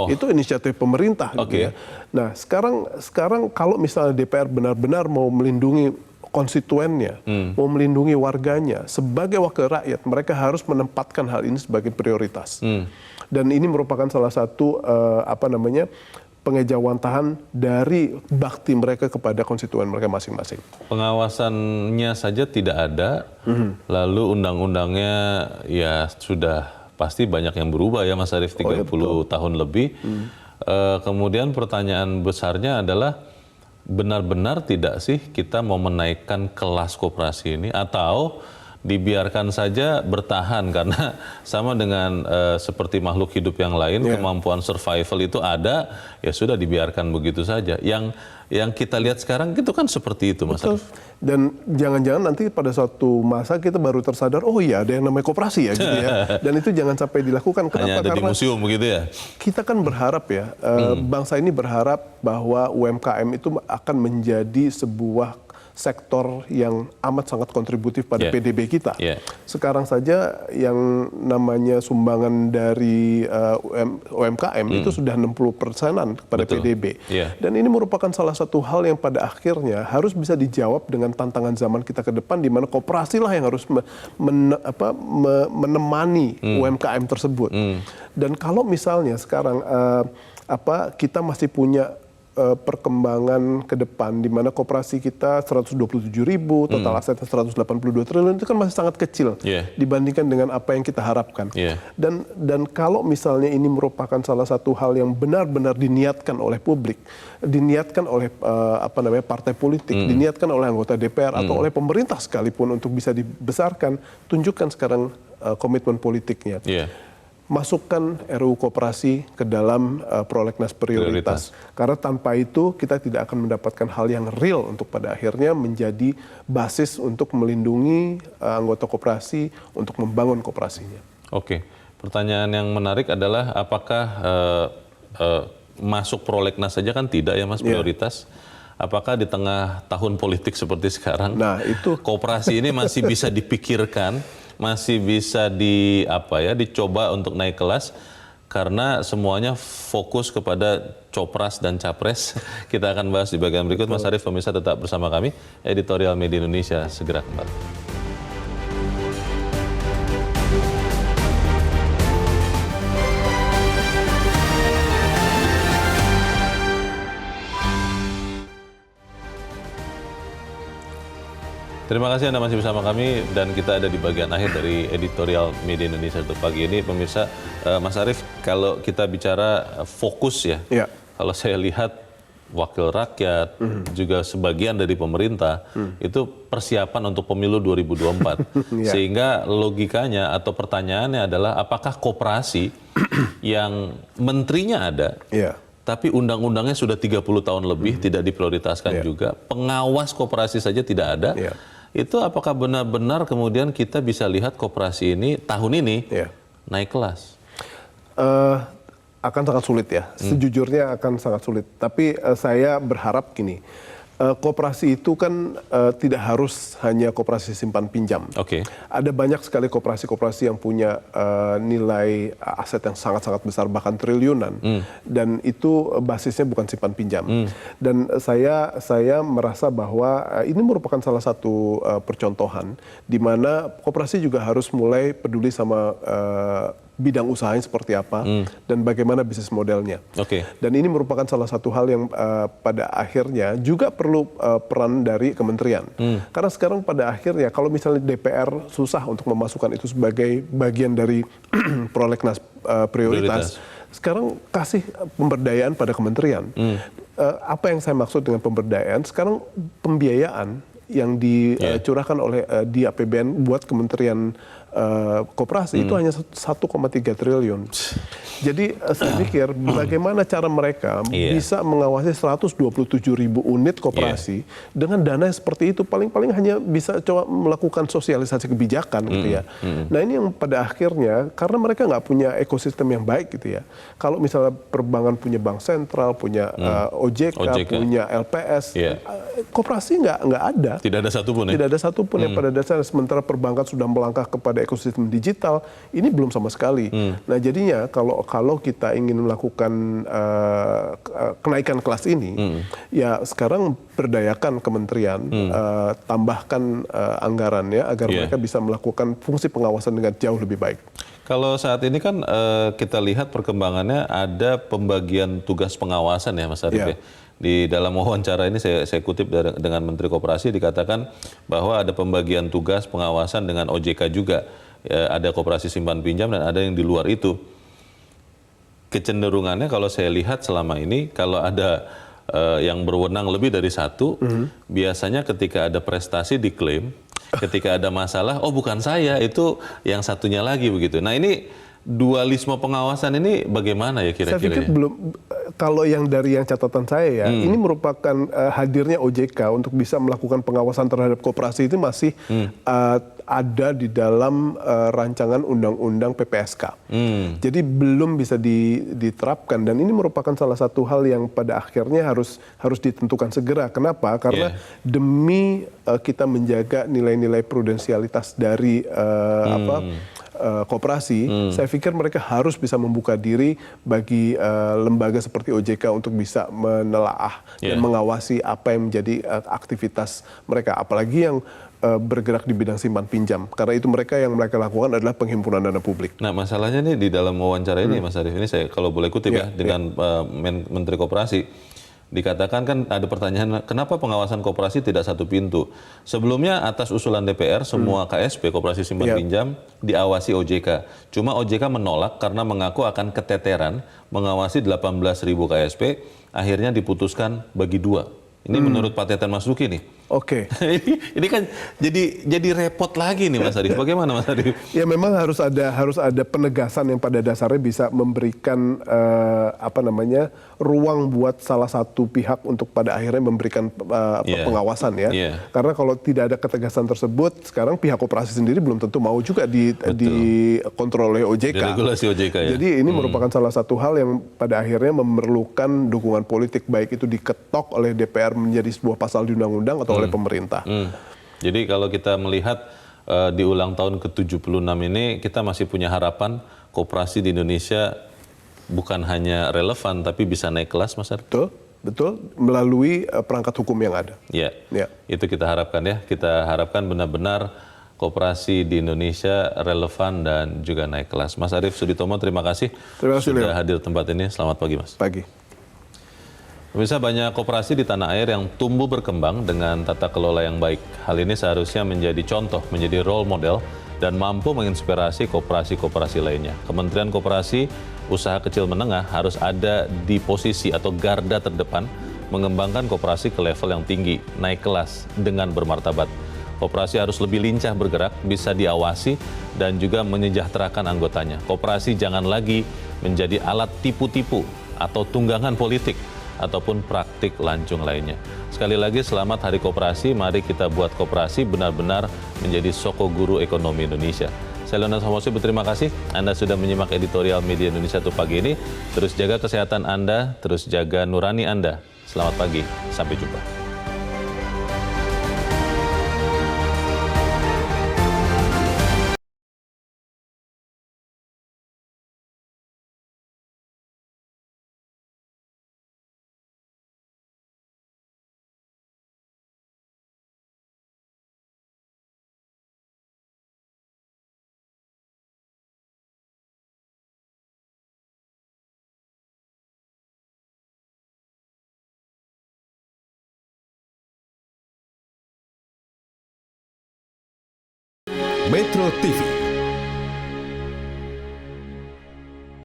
itu inisiatif pemerintah. Gitu ya. Nah sekarang kalau misalnya DPR benar-benar mau melindungi konstituennya, mau melindungi warganya, sebagai wakil rakyat mereka harus menempatkan hal ini sebagai prioritas. Dan ini merupakan salah satu pengejawantahan dari bakti mereka kepada konstituen mereka masing-masing. Pengawasannya saja tidak ada, lalu undang-undangnya ya sudah pasti banyak yang berubah ya Mas Arief, 30 tahun lebih. Kemudian pertanyaan besarnya adalah, benar-benar tidak sih kita mau menaikkan kelas koperasi ini, atau dibiarkan saja bertahan karena sama dengan seperti makhluk hidup yang lain, kemampuan survival itu ada, ya sudah dibiarkan begitu saja. Yang kita lihat sekarang itu kan seperti itu, Mas Arief. Dan jangan-jangan nanti pada suatu masa kita baru tersadar, oh iya ada yang namanya koperasi ya gitu ya. Dan itu jangan sampai dilakukan. Kenapa? Hanya ada di museum begitu ya? Kita kan berharap ya, bangsa ini berharap bahwa UMKM itu akan menjadi sebuah sektor yang amat sangat kontributif pada PDB kita. Sekarang saja yang namanya sumbangan dari UMKM itu sudah 60%-an kepada PDB. Dan ini merupakan salah satu hal yang pada akhirnya harus bisa dijawab dengan tantangan zaman kita ke depan, di mana koperasi lah yang harus menemani UMKM tersebut. Dan kalau misalnya sekarang kita masih punya perkembangan ke depan di mana koperasi kita 127.000, total asetnya 182 triliun, itu kan masih sangat kecil dibandingkan dengan apa yang kita harapkan. Dan kalau misalnya ini merupakan salah satu hal yang benar-benar diniatkan oleh publik, diniatkan oleh partai politik, diniatkan oleh anggota DPR atau oleh pemerintah sekalipun untuk bisa dibesarkan, tunjukkan sekarang komitmen politiknya. Masukkan RUU Koperasi ke dalam prolegnas prioritas. Karena tanpa itu kita tidak akan mendapatkan hal yang real untuk pada akhirnya menjadi basis untuk melindungi anggota koperasi untuk membangun koperasinya. Oke, pertanyaan yang menarik adalah apakah masuk prolegnas saja kan tidak ya Mas prioritas? Apakah di tengah tahun politik seperti sekarang, koperasi ini masih bisa dipikirkan, masih bisa dicoba untuk naik kelas, karena semuanya fokus kepada Copras dan Capres. Kita akan bahas di bagian berikut. Mas Arief, pemirsa tetap bersama kami. Editorial Media Indonesia segera kembali. Terima kasih Anda masih bersama kami, dan kita ada di bagian akhir dari Editorial Media Indonesia untuk pagi ini. Pemirsa, Mas Arief, kalau kita bicara fokus ya, kalau saya lihat wakil rakyat, juga sebagian dari pemerintah, itu persiapan untuk pemilu 2024. Sehingga logikanya atau pertanyaannya adalah apakah koperasi yang menterinya ada, tapi undang-undangnya sudah 30 tahun lebih tidak diprioritaskan juga, pengawas koperasi saja tidak ada, itu apakah benar-benar kemudian kita bisa lihat koperasi ini tahun ini naik kelas? Akan sangat sulit ya, sejujurnya akan sangat sulit. Tapi saya berharap gini, koperasi itu kan tidak harus hanya koperasi simpan pinjam. Ada banyak sekali koperasi-koperasi yang punya nilai aset yang sangat-sangat besar, bahkan triliunan. Dan itu basisnya bukan simpan pinjam. Dan saya merasa bahwa ini merupakan salah satu percontohan di mana koperasi juga harus mulai peduli sama bidang usahanya seperti apa dan bagaimana bisnis modelnya. Dan ini merupakan salah satu hal yang pada akhirnya juga perlu peran dari kementerian. Karena sekarang pada akhirnya kalau misalnya DPR susah untuk memasukkan itu sebagai bagian dari prolegnas prioritas, sekarang kasih pemberdayaan pada kementerian. Apa yang saya maksud dengan pemberdayaan? Sekarang pembiayaan yang dicurahkan oleh di APBN buat kementerian koperasi itu hanya 1,3 triliun. Jadi saya pikir bagaimana cara mereka bisa mengawasi 127.000 unit koperasi dengan dana seperti itu, paling-paling hanya bisa coba melakukan sosialisasi kebijakan gitu ya. Nah ini yang pada akhirnya karena mereka nggak punya ekosistem yang baik gitu ya. Kalau misalnya perbankan punya bank sentral, punya OJK, punya LPS, koperasi nggak ada. Tidak ada satupun ya? Tidak ada satupun yang pada dasarnya, sementara perbankan sudah melangkah kepada pada ekosistem digital, ini belum sama sekali. Nah jadinya kalau kita ingin melakukan kenaikan kelas ini, ya sekarang berdayakan kementerian, tambahkan anggarannya agar mereka bisa melakukan fungsi pengawasan dengan jauh lebih baik. Kalau saat ini kan kita lihat perkembangannya ada pembagian tugas pengawasan ya Mas Arief ya. Di dalam wawancara ini saya kutip dengan Menteri Koperasi dikatakan bahwa ada pembagian tugas pengawasan dengan OJK juga. Ada koperasi simpan pinjam dan ada yang di luar itu. Kecenderungannya kalau saya lihat selama ini kalau ada yang berwenang lebih dari satu, biasanya ketika ada prestasi diklaim, ketika ada masalah, oh bukan saya, itu yang satunya lagi begitu. Nah ini dualisme pengawasan ini bagaimana ya kira-kira? Saya pikir belum, kalau yang dari yang catatan saya ya, ini merupakan hadirnya OJK untuk bisa melakukan pengawasan terhadap koperasi itu masih ada di dalam rancangan undang-undang PPSK. Jadi belum bisa diterapkan dan ini merupakan salah satu hal yang pada akhirnya harus ditentukan segera. Kenapa? Karena demi kita menjaga nilai-nilai prudensialitas dari koperasi, saya pikir mereka harus bisa membuka diri bagi lembaga seperti OJK untuk bisa menelaah dan mengawasi apa yang menjadi aktivitas mereka, apalagi yang bergerak di bidang simpan pinjam, karena itu mereka lakukan adalah penghimpunan dana publik. Nah masalahnya nih di dalam wawancara ini Mas Arief, ini saya kalau boleh kutip dengan Menteri Koperasi, dikatakan kan ada pertanyaan kenapa pengawasan koperasi tidak satu pintu. Sebelumnya atas usulan DPR semua KSP koperasi simpan pinjam diawasi OJK. Cuma OJK menolak karena mengaku akan keteteran mengawasi 18.000 KSP, akhirnya diputuskan bagi dua. Ini menurut Pak Teten Mas Duki nih. Oke. Ini kan jadi repot lagi nih Mas Arief. Bagaimana Mas Arief? Ya memang harus ada penegasan yang pada dasarnya bisa memberikan ruang buat salah satu pihak untuk pada akhirnya memberikan pengawasan ya. Karena kalau tidak ada ketegasan tersebut, sekarang pihak koperasi sendiri belum tentu mau juga dikontrol oleh OJK. Regulasi OJK ya. Jadi ini merupakan salah satu hal yang pada akhirnya memerlukan dukungan politik, baik itu diketok oleh DPR menjadi sebuah pasal di undang-undang atau oleh pemerintah. Jadi kalau kita melihat di ulang tahun ke-76 ini kita masih punya harapan koperasi di Indonesia bukan hanya relevan tapi bisa naik kelas, Mas Arief. Betul, melalui perangkat hukum yang ada. Ya, itu kita harapkan ya. Kita harapkan benar-benar koperasi di Indonesia relevan dan juga naik kelas. Mas Arief Suditomo, terima kasih sudah hadir tempat ini. Selamat pagi, Mas. Pagi. Pemirsa, banyak koperasi di tanah air yang tumbuh berkembang dengan tata kelola yang baik. Hal ini seharusnya menjadi contoh, menjadi role model, dan mampu menginspirasi koperasi-koperasi lainnya. Kementerian Koperasi, Usaha Kecil Menengah harus ada di posisi atau garda terdepan, mengembangkan koperasi ke level yang tinggi, naik kelas dengan bermartabat. Koperasi harus lebih lincah bergerak, bisa diawasi, dan juga menyejahterakan anggotanya. Koperasi jangan lagi menjadi alat tipu-tipu atau tunggangan politik, ataupun praktik lancung lainnya. Sekali lagi selamat Hari Koperasi, mari kita buat koperasi benar-benar menjadi soko guru ekonomi Indonesia. Saya Leonard Samosi berterima kasih Anda sudah menyimak editorial Media Indonesia untuk pagi ini. Terus jaga kesehatan Anda, terus jaga nurani Anda. Selamat pagi, sampai jumpa. Metro TV